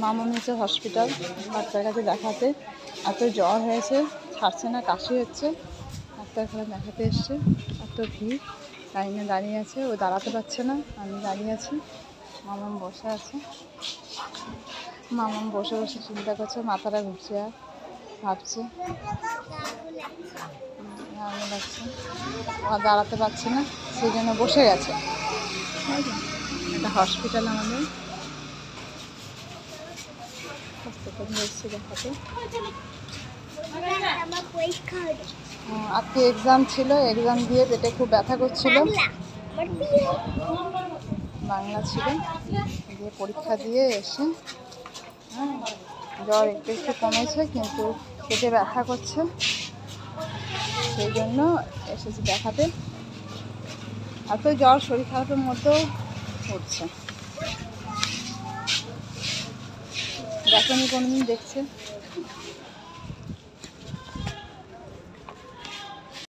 মামনি হচ্ছে hospital, doctor কাছে দেখাতে। এত জ্বর হয়েছে, ছাড়ছে না, কাশি হচ্ছে। ডাক্তার কাছে দেখাতে এসছে, এত ভিড়, লাইনে দাঁড়িয়ে আছে। ও দাঁড়াতে পারছে না, আমি দাঁড়িয়ে আছি। মামাম বসে আছে, মামাম বসে বসে চিন্তা করছে, মাথাটা ঘুরছে আর ভাবছে, ভালো লাগছে। আর দাঁড়াতে পারছে না, সেই জন্য বসে গেছে। এটা হসপিটাল আমাদের, হাসপাতাল এসছে দেখাতে। আজকে এক্সাম ছিল, এক্সাম দিয়ে পেটে খুব ব্যথা করছিল, বাংলা ছিল। দিয়ে পরীক্ষা দিয়ে এসে জ্বর একটু একটু কমেছে, কিন্তু পেটে ব্যথা করছে, সেই জন্য এসেছি দেখাতে। এত জ্বর, শরীর খারাপের মধ্যেও উঠছে। দেখেনি কোনোদিন, দেখছে।